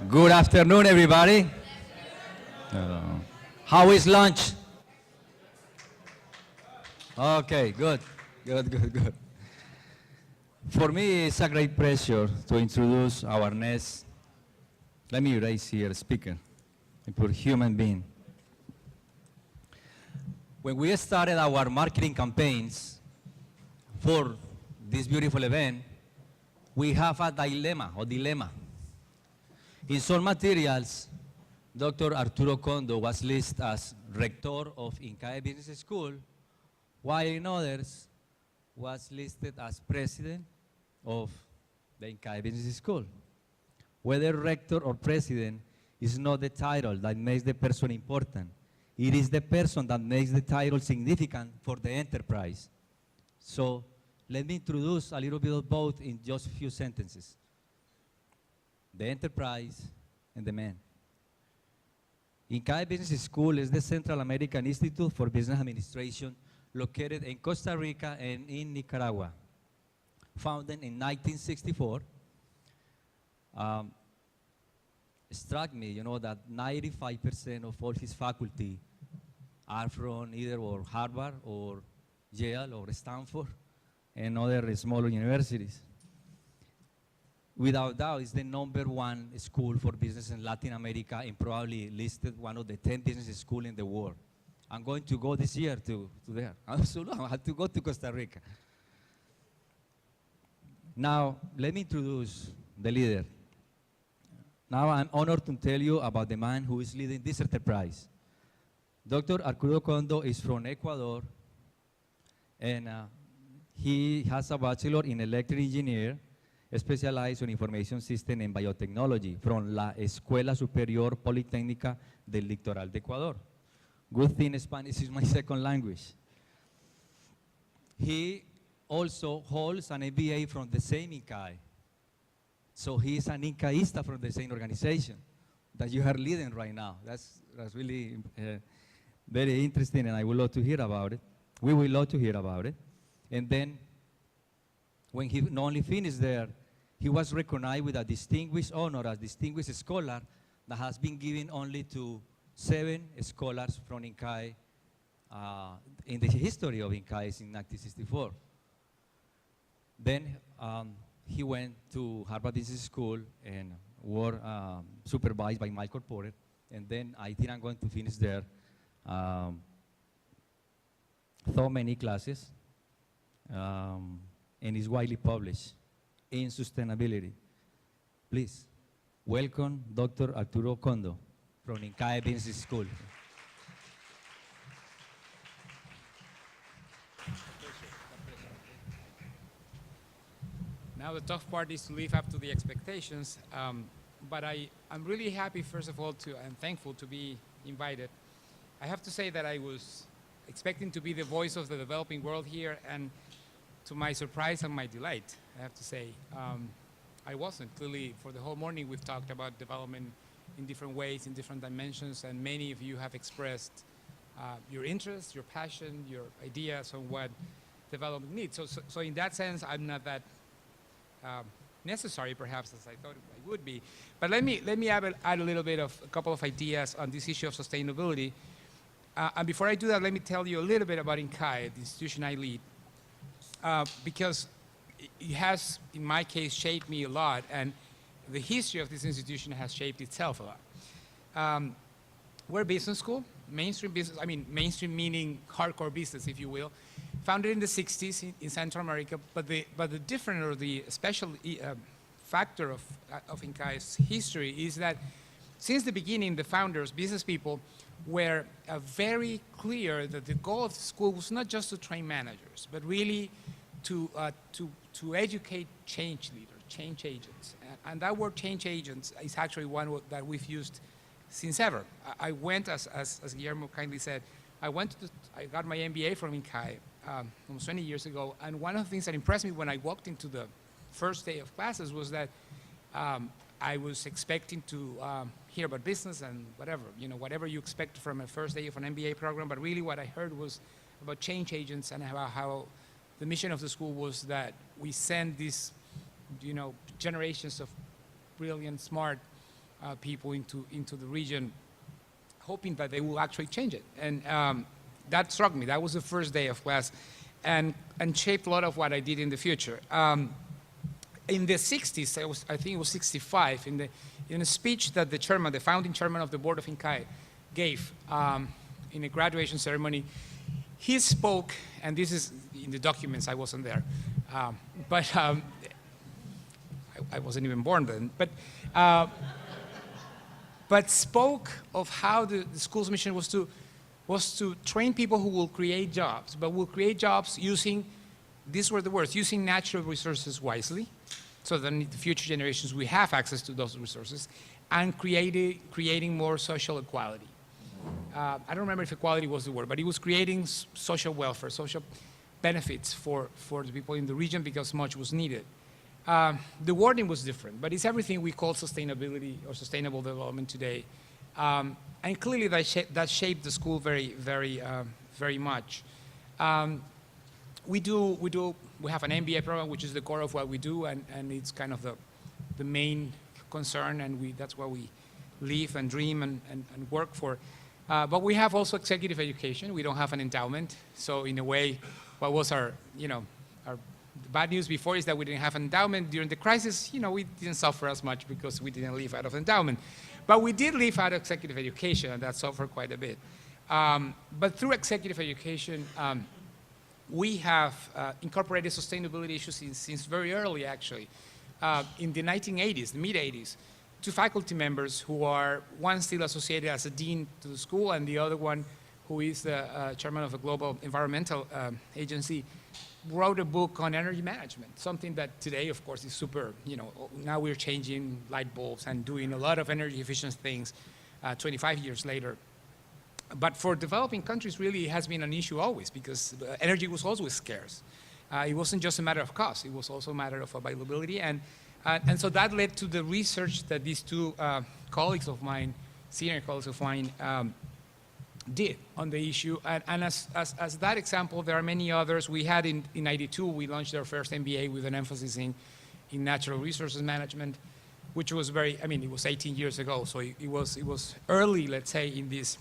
Good afternoon, everybody. How is lunch? Okay, good, good. For me, it's a great pleasure to introduce our next, let me erase here, speaker, and put human being. When we started our marketing campaigns for this beautiful event, we have a dilemma. In some materials, Dr. Arturo Condo was listed as rector of INCAE Business School, while in others was listed as president of the INCAE Business School. Whether rector or president is not the title that makes the person important. It is the person that makes the title significant for the enterprise. So let me introduce a little bit of both in just a few sentences. The enterprise and the man. INCAE Business School is the Central American Institute for Business Administration located in Costa Rica and in Nicaragua. Founded in 1964, struck me, that 95% of all his faculty are from either Harvard or Yale or Stanford and other smaller universities. Without doubt, it's the #1 school for business in Latin America and probably listed one of the 10 business schools in the world. I'm going to go this year to there. Absolutely, I have to go to Costa Rica. Now, let me introduce the leader. Now, I'm honored to tell you about the man who is leading this enterprise. Dr. Arturo Condo is from Ecuador, and he has a bachelor in electrical engineer, specialized in information system and biotechnology from la Escuela Superior Politécnica del Litoral de Ecuador. Good thing Spanish is my second language. He also holds an MBA from the same INCAE. So he is an INCAEista from the same organization that you are leading right now. That's really very interesting, and I would love to hear about it. We will love to hear about it. And then when he not only finished there, he was recognized with a distinguished honor as distinguished scholar that has been given only to 7 scholars from INCAE in the history of INCAE in 1964. Then he went to Harvard Business School and was supervised by Michael Porter. And then I think I'm going to finish there. Taught many classes. And is widely published in sustainability. Please, welcome Dr. Arturo Condo from INCAE Business School. Now the tough part is to live up to the expectations, but I'm really happy, first of all, and thankful to be invited. I have to say that I was expecting to be the voice of the developing world here, and to my surprise and my delight, I have to say, I wasn't. Clearly, for the whole morning, we've talked about development in different ways, in different dimensions, and many of you have expressed your interest, your passion, your ideas on what development needs. So in that sense, I'm not that necessary, perhaps, as I thought I would be. But let me add a little bit of a couple of ideas on this issue of sustainability. And before I do that, let me tell you a little bit about INCAE, the institution I lead. Because it has, in my case, shaped me a lot, and the history of this institution has shaped itself a lot. We're a business school, mainstream business, mainstream meaning hardcore business, if you will, founded in the 60s in Central America, but the different or the special factor of INCAE's history is that since the beginning, the founders, business people, were very clear that the goal of the school was not just to train managers, but really to educate change leaders, change agents. And that word change agents is actually one that we've used since ever. I went, as Guillermo kindly said, I got my MBA from INCAE almost 20 years ago, and one of the things that impressed me when I walked into the first day of classes was that I was expecting to hear about business and whatever you expect from a first day of an MBA program, but really what I heard was about change agents and how the mission of the school was that we send these, generations of brilliant, smart people into the region, hoping that they will actually change it. And that struck me. That was the first day of class, and shaped a lot of what I did in the future. In the 60s, I think it was 65, in a speech that the founding chairman of the board of INCAE gave in a graduation ceremony, he spoke, and this is in the documents, I wasn't there, but I wasn't even born then, but spoke of how the school's mission was to train people who will create jobs, but will create jobs using, these were the words, using natural resources wisely, so that in the future generations we have access to those resources, and creating more social equality. I don't remember if equality was the word, but it was creating social welfare, social benefits for the people in the region because much was needed. The wording was different, but it's everything we call sustainability or sustainable development today. And clearly that shaped the school very, very, very much. We have an MBA program, which is the core of what we do, and it's kind of the main concern, and that's what we live and dream and work for. But we have also executive education. We don't have an endowment. So in a way, what was our bad news before is that we didn't have an endowment. During the crisis, we didn't suffer as much because we didn't live out of endowment. But we did live out of executive education, and that suffered quite a bit. But through executive education, we have incorporated sustainability issues since very early, actually. In the 1980s, the mid-80s, two faculty members who are, one still associated as a dean to the school, and the other one who is the chairman of a global environmental agency, wrote a book on energy management, something that today, of course, is super, now we're changing light bulbs and doing a lot of energy efficient things 25 years later. But for developing countries, really, it has been an issue always, because energy was always scarce. It wasn't just a matter of cost, it was also a matter of availability. And so that led to the research that these two colleagues of mine, senior colleagues of mine, did on the issue. And as that example, there are many others. We had in 92, we launched our first MBA with an emphasis in natural resources management, which was it was 18 years ago, so it was early, let's say, in this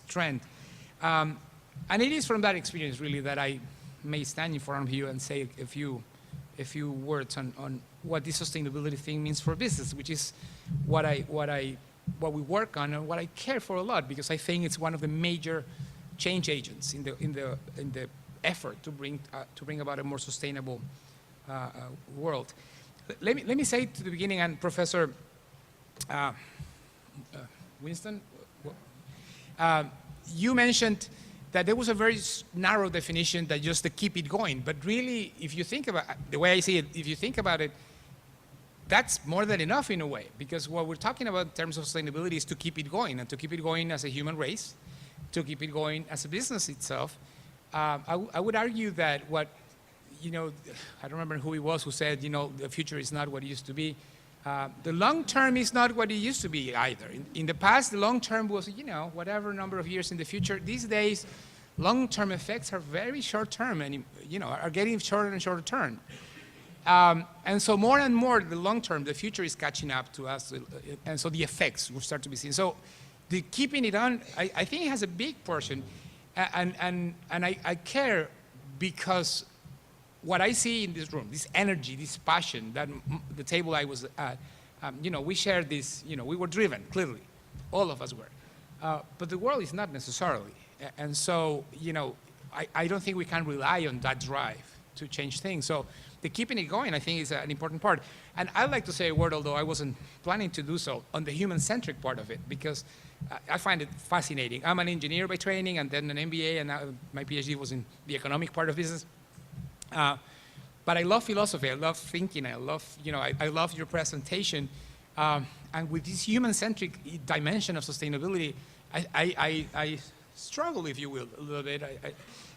trend. And it is from that experience, really, that I may stand in front of you and say a few words on what this sustainability thing means for business, which is what we work on and what I care for a lot, because I think it's one of the major change agents in the effort to bring about a more sustainable world. Let me say to the beginning, and Professor Winston, you mentioned that there was a very narrow definition that just to keep it going. But really, if you think about the way I see it, if you think about it, that's more than enough in a way, because what we're talking about in terms of sustainability is to keep it going, and to keep it going as a human race, to keep it going as a business itself. I would argue that I don't remember who it was who said, the future is not what it used to be. The long term is not what it used to be either. In the past, the long term was, whatever number of years in the future. These days, long-term effects are very short-term and, are getting shorter and shorter term. And so more and more, the long-term, the future is catching up to us. And so the effects will start to be seen. So the keeping it on, I think it has a big portion. And I care because what I see in this room, this energy, this passion, that the table I was at, we shared this, we were driven, clearly. All of us were. But the world is not necessarily. And so, I don't think we can rely on that drive to change things. So the keeping it going, I think, is an important part. And I'd like to say a word, although I wasn't planning to do so, on the human-centric part of it, because I find it fascinating. I'm an engineer by training, and then an MBA, and my PhD was in the economic part of business. But I love philosophy, I love thinking, I love, I love your presentation. And with this human-centric dimension of sustainability, I struggle, if you will, a little bit.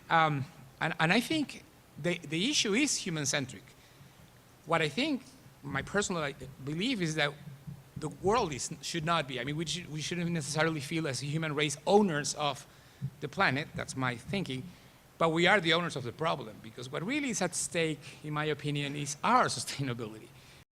And I think the issue is human-centric. What I think, my personal belief is that the world should not be. I mean, we shouldn't necessarily feel as a human race owners of the planet. That's my thinking. But we are the owners of the problem, because what really is at stake, in my opinion, is our sustainability.